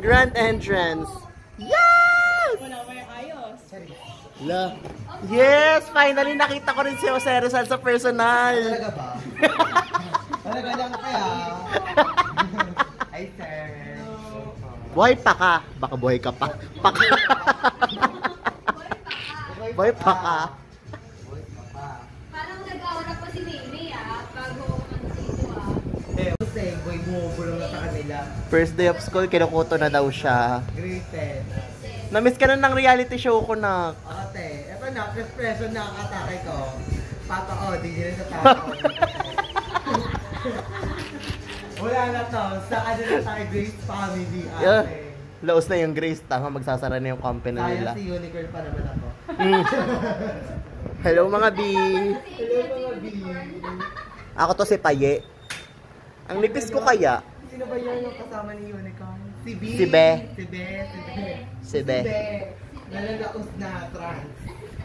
Grand entrance. Yes! La. Yes! Finally nakita ko rin si Jose Rizal sa personal. Talaga ba? Talaga lang kaya. Hi sir. Buhay pa ka. Baka buhay ka pa. Paka. Buhay pa ka. Parang nag-aura pa si Mimi bago dito Kasi boy bumubulong na sa kanila. First day of school, kinukuto na daw siya. Grade 10. Na-miss ka na ng reality show ko na. Ate, eto na, expression na katake ko. Papa ko, di nyo sa tao. Wala na to, sa ano na tayo, Grace Family, ate. Yeah. Laos na yung Grace, tama, magsasara na yung company nila. Sayang si Unicorn pa naman ako. Hello mga B. Hello mga B. Ako to si Paye. Ang nipis ko kaya. Sino ba yun yung kasama ni Unicorn? Si B. Si Be. Si Be. Si Be. Nalalaos na trans.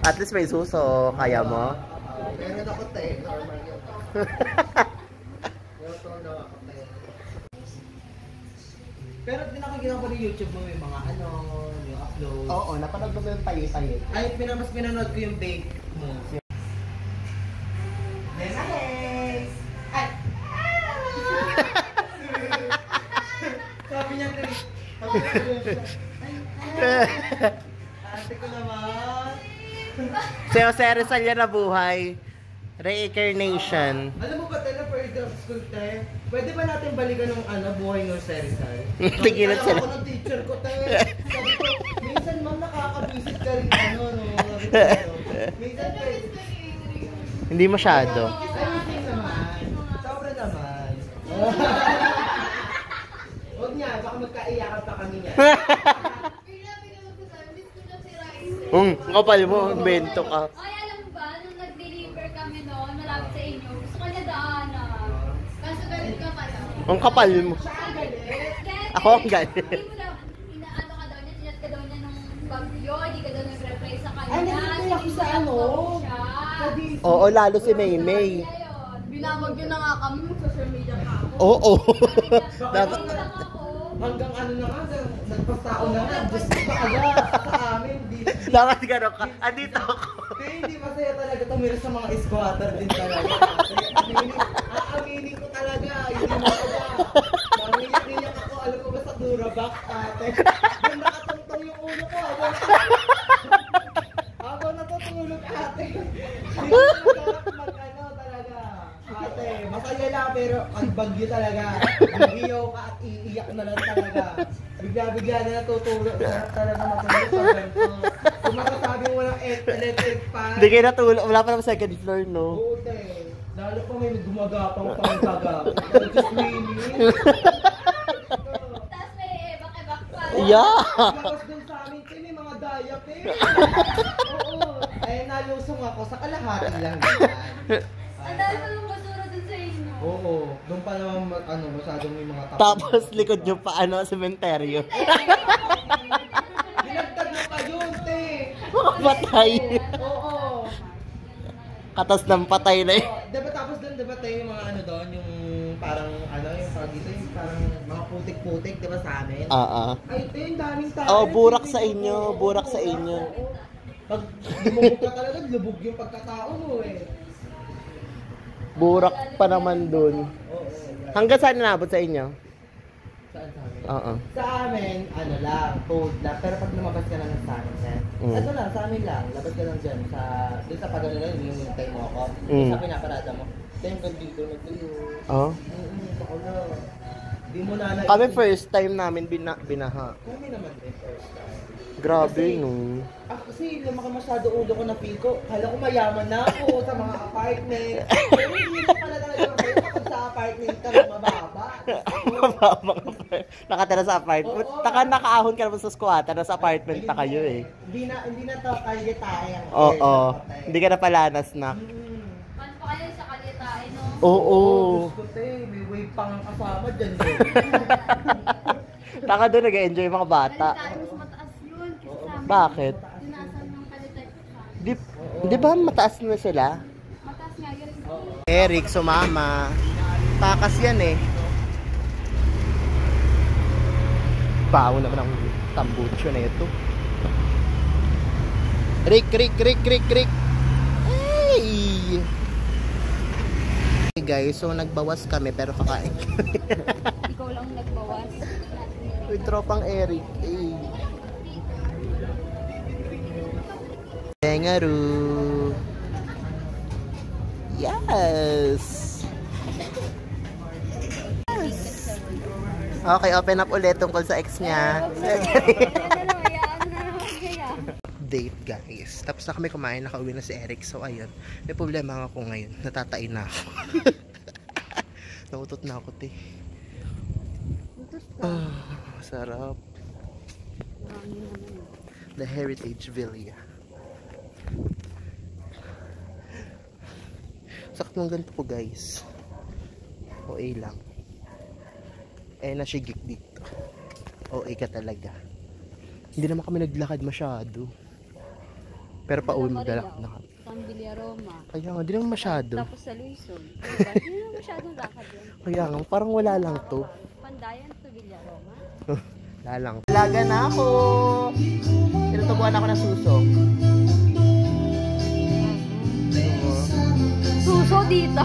At least may suso, kaya mo? Meron ako tayo, normal yun. Pero pinakaginawa ko ng YouTube mo yung mga ano, yung upload. Oo, napanood mo yung Paye. Ay, mas pinanood ko yung bake mo. Alex! Ay! Sabi niya, Chris. Ate ko naman. Si Jose Rizal yan na buhay. Reincarnation. Alam mo ba tayo first day of school tayo? Pwede ba natin balikan ng buhay ng Serizal? Tigilan sila. Ako ng teacher ko tayo. Sabi ko, minsan ma'am nakakabisit ka rin Minsan pwede. Hindi masyado. Ay, minsan naman. Sobra naman. Huwag niya, baka magkaiyakan pa kami niya. Kapal mo, bento ka. Ay, alam mo ba, nung nag-deliver kami noon, malapit sa inyo, gusto ko niya daanan. Kaso galit ka pala. Ang kapal mo. Galit. Ako ang galit. Hindi mo lang, inaano ka daw niya, tinat ka daw niya nung bagyo, hindi ka daw nag-reply sa kanya. Ay, nag-reply ako sa ano? Oo, lalo si Maymay. Binamag yun na nga kami, mag-social media ka ako. Oo. Dapat Hanggang ano na nga, nagpastao na nga, just pa agad sa amin. Dapat gano'n ka. Andito ako. Hindi masaya talaga tumira sa mga squatter din talaga. Aaminin ko talaga, hindi mo talaga. Namiyak-iyak ako, alam ko ba sa Durabox, ate. Doon nakatungtong yung ulo ko, habang natutulog, ate. Hindi ko nagkarap mag-ano talaga. Ate, masaya lang pero ang bagyo talaga. Iiyaw ka at iiyak na lang talaga. Bigla-bigla na natutulog. Sarap talaga matulog sa ganito. Kung masasabi mo walang electric fan. Hindi kayo natulog. Wala pa naman second floor, no? Oo, te. Lalo pa may gumagapang pang gagapang. Just meaning. Tapos may ebak-ebak pa. Yeah! Labas dun sa amin, te, may mga dayak, eh. Oo. Eh, nalusong ako sa kalahati lang. Ang dami pa yung basura dun sa inyo. Oo. Doon pa naman, masyadong may mga tapos. Tapos likod nyo pa, sementeryo. Binagtag na pa yun, te. Patay. Oo. Katas ng patay na yun. Diba tapos doon, diba tayo yung mga ano doon, yung parang yung pag dito, yung parang mga putik-putik, diba sa amin? Oo. Ay, ito yung daming tayo. Oh, burak sa inyo, burak sa inyo. Pag lumubog ka talaga, lubog yung pagkatao mo eh. Burak pa naman dun. Oo. Hanggang saan nabot sa inyo? Saan sa amin? Oo. Sa amin, ano lang, cold lang. Pero pag lumabas ka lang sa amin, ito lang, sa amin lang. Labas ka lang dyan. Doon sa pagano lang, yung hintay mo ako. Sa pinaparada mo. Then, dito, nagtuyo. Oo. Ako na. Di mo na Kami first time namin binaha. Kami naman din first time. Grabe, no? Kasi lumaki masyado ulo ko na feel ko. Kala ko mayaman na ako sa mga apartment. Pero hindi mo pala talaga kayo kapag sa apartment ka na mababa. Nakatira sa apartment. Taka nakaahon ka naman sa squatter. Nasa apartment na kayo eh. Hindi na to kalye tayo. Oo. Hindi ka na palanas na. Paano pa kayo sa kalitahin, no? Oo. Gusto ko may wave pang kasama dyan. Taka doon nag-enjoy mga bata. Kalitahin mas mataas yun. Kasi sa amin, Bakit? tinasan ng kalitahin. Di ba mataas na sila? Mataas nga yun. Eric, sumama. Takas yan eh. Bawo naman ang tambucho na ito. Rick. Hey! Hey guys, so nagbawas kami pero kakain. Ikaw lang nagbawas. With tropang Eric. Hey. Tengaru. Yes! Okay, open up ulit tungkol sa ex niya. Date guys. Tapos na kami kumain, nakauwi na si Eric. So ayun, may problema ako ngayon. Natatain na ako. Nautot na ako, te. Sarap. The Heritage Villa. Sakto ng ganito po guys. OA lang. Nasigik dito. OA ka talaga. Hindi naman kami naglakad masyado. Pero pauwi maglalakad na kami. Ang Villaroma. Kaya nga, hindi naman masyado. Tapos sa Luison. Hindi naman masyadong lakad yun. Kaya nga, parang wala lang to. Pandayan to Villaroma. Wala lang. Talaga na ako! Tinutubuan ako ng suso. Suso dito.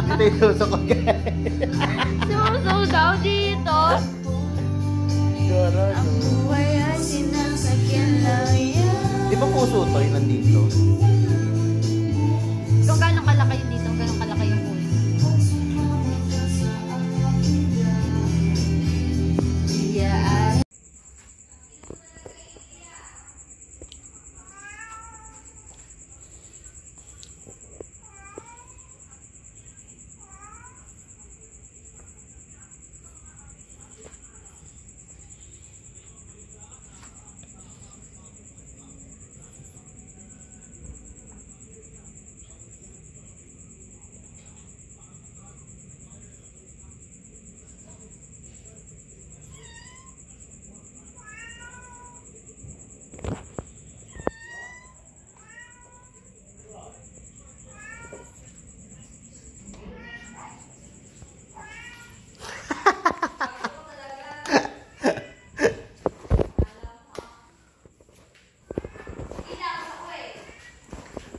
Ito yung suso ko guys. Suso daw dito. Garo, no? Di ba puso to yung nandito? Kung gano'ng kalaki yun dito, gano'ng kalaki yung puso. Yeah.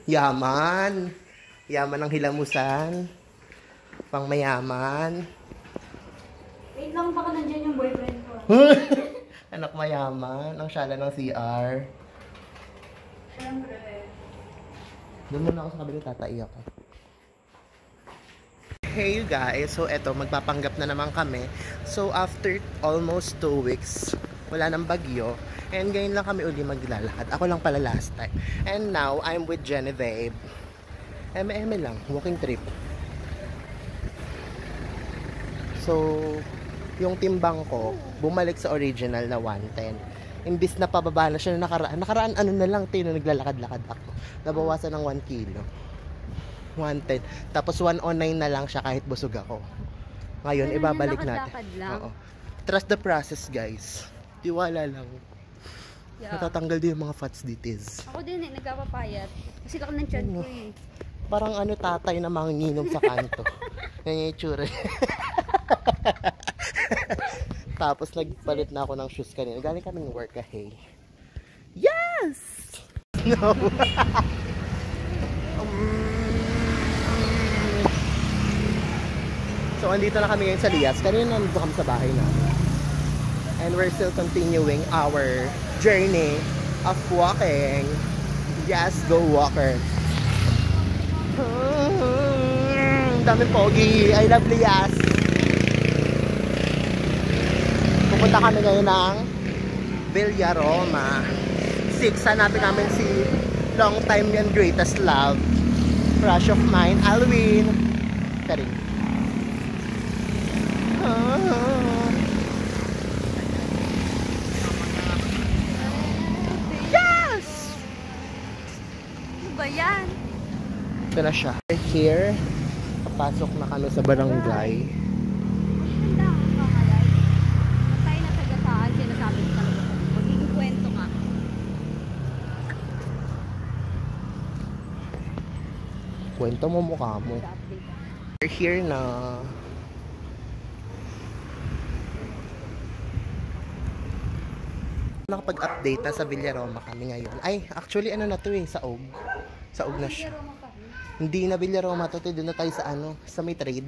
Yaman. Yaman ng hilamusan. Pang mayaman. Wait lang, baka nandyan yung boyfriend ko. Anak mayaman. Ang syala ng CR. Siyempre. Doon muna ako sa kabila, tataiyak ako. Hey you guys, so eto, magpapanggap na naman kami. So after almost 2 weeks, wala nang bagyo. And ngayon lang kami uli maglalakad. Ako lang pala last time. And now, I'm with Genevieve. Eme lang, walking trip. So, yung timbang ko, bumalik sa original na 110. Imbis na pababa na siya na nakaraan. Nakaraan ano na lang, tayo na naglalakad-lakad ako. Nabawasan ng 1 kilo. 110. Tapos 109 na lang siya kahit busog ako. Ngayon, Pero ibabalik lakad-lakad natin. lang? Oo. Trust the process, guys. Tiwala lang. Yeah. Natatanggal din yung mga fats ditis. Ako din nagpapapayat. Kasi laki ng tiyan ko eh. Parang ano tatay na manginginom sa kanto. Yan yung itsura. Tapos nagpalit na ako ng shoes kanina. Galing kaming work hey. Yes! No! So andito na kami ngayon sa Lias. Kanina nandito kami sa bahay namin. And we're still continuing our journey of walking. Yes, go walker. Dami pogi. I love Lias. Pupunta kami ngayon ng Villaroma. 6, hanapin namin si long time and greatest love. Crush of mine, Alwin. Karin. Yes! Ano ba yan? Ito na siya. Here, papasok na kami sa barangay. Maganda ang pangalay. Patay na tagasaan, sinasabi ko talaga. Magiging kwento ka. Kwento mo mukha mo. Update ka. We're here na. Nakapag-update na sa Villaroma kami ngayon. Ay, actually ano na to eh, Saog. Saog na siya. Hindi na Villaroma to, doon na tayo sa ano, sa may trade.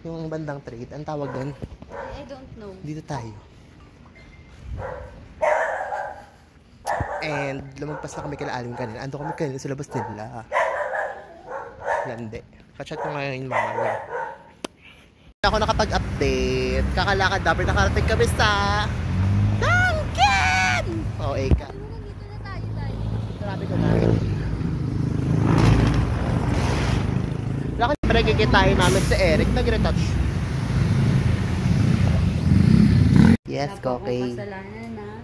Yung bandang trade, ang tawag doon. I don't know. Dito tayo. And lumagpas na kami kila Aling kanina. Ando kami kanina sa labas nila. Lande. Kachat ko ngayon mama niya. Ako nakapag-update. Kakalakad dapat nakarating kami sa Dunkin! Oh, Eka. Dito na tayo, tayo. Grabe ko na. Lakad pa nagkikitahin namin si Eric. Nag-retouch. Yes, Koke. Kasalanan na.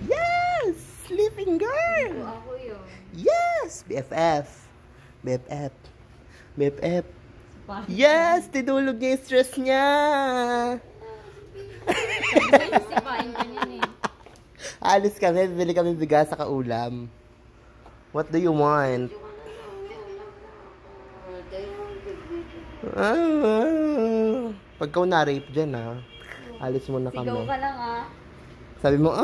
Yes! Sleeping girl! Ako yun. Yes! BFF. BFF. BFF. Yes! Tinulog niya yung stress niya! Sipain ka niyan eh. Alis kami, bibili kami bigas sa kaulam. What do you want? Pagka na-rape dyan alis mo na kami. Sigaw ka lang ah. Sabi mo,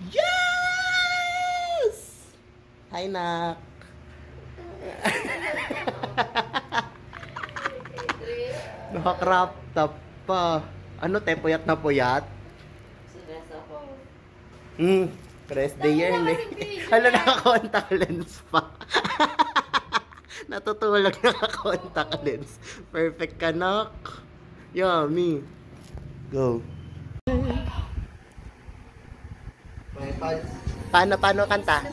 Yes! Hi, Nak. Naka-crop top pa. Ano, te? Puyat na puyat? Rest day yan eh. Hala, naka-contact lens pa. Natutulog, naka-contact lens. Perfect ka, Nak. Yummy. Go. Paano kanta?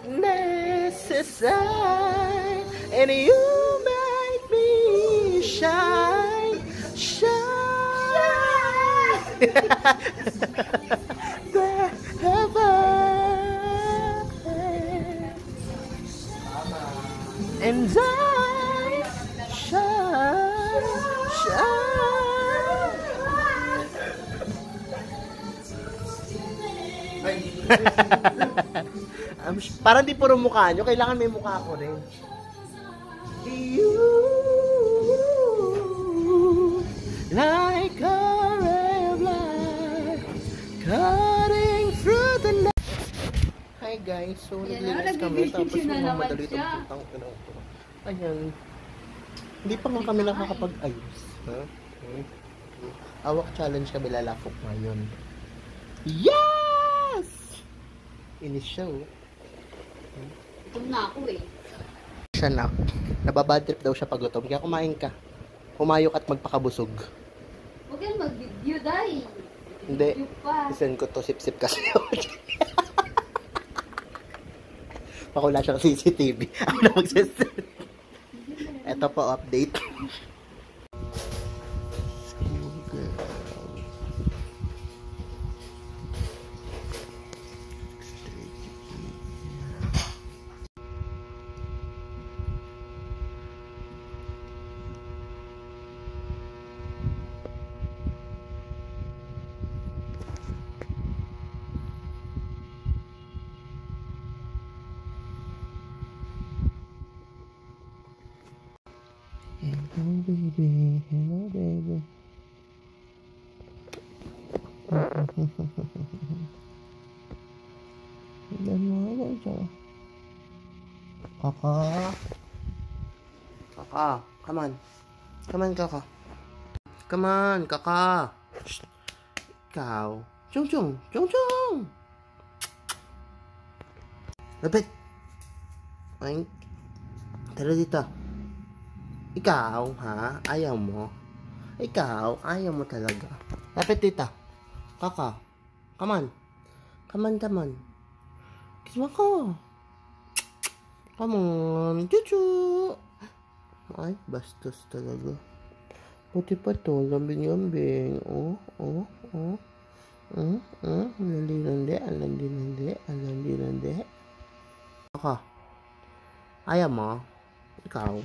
Necessary and you make me shine, shine. And I shine, shine. Parang di puro mukha nyo, kailangan may mukha ko rin. You like a ray of light cutting through the night. Hi guys, so naglinis kami tapos madali itong putang ina ko. Ayan. Hindi pa nga kami nakakapag-ayos. Awak challenge kami lalafok ngayon. Yes! Inis siya Gutom na ako eh. Siya na. Nababad trip daw siya pag gutom. Kaya kumain ka. Humayok at magpakabusog. Huwag yan mag-video, day. Hindi. Video pa. Isend ko to sip-sip kasi. Pakula siya ng CCTV. Ako na magsasend. Ito po, update. Hello baby, hello baby. Ilan mo ako siya? Kaka. Kaka, come on. Come on, Kaka. Come on, Kaka. Shh. Ikaw. Chung chung, chung chung. Lapit. Ay. Tara dito. Ikaw, ha? Ayaw mo? Ikaw, ayaw mo talaga. Lapit dito. Kaka. Come on. Come on, come on. Kiss mo ko. Come on. Chuchu. Ay, bastos talaga. Puti pa to. Lambing-lambing. Oh. Landi-landi. Landi-landi. Kaka. Ayaw mo? Ikaw.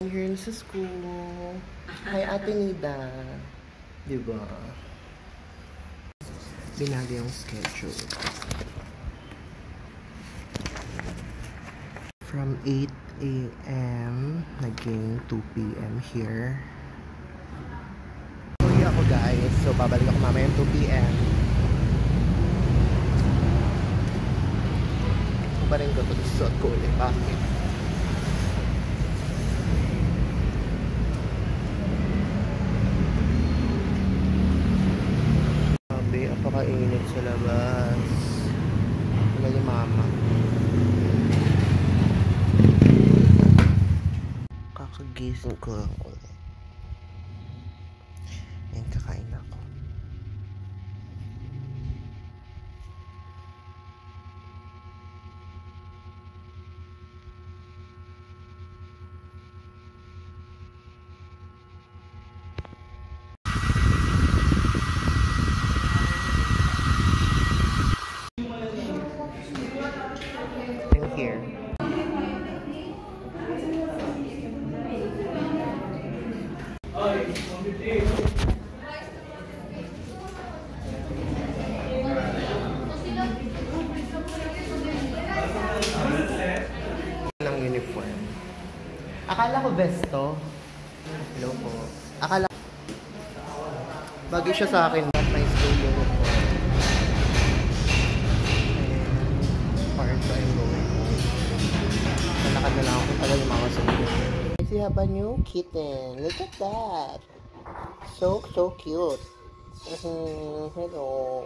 Here na sa school. Hi, Ate Nida. Diba? Binago yung schedule. From 8 a.m. naging 2 p.m. here. Uwi ako guys. So, babalik ako mamaya 2 p.m. Kung pa rin ko ito, suot ko ulit. Bakit? Sabi, apakainit sa labas. Wala yung mama. Kakagising ko lang ulit. Ayan, kakain ako. I'm here. Ng uniform. Akala ko vesto. Hello po. Akala bagay siya sa akin. Not my school uniform. And part-time going home. Nalakad na lang ako kung tagal yung mga sumunod. I have a new kitten. Look at that. So cute. Hello.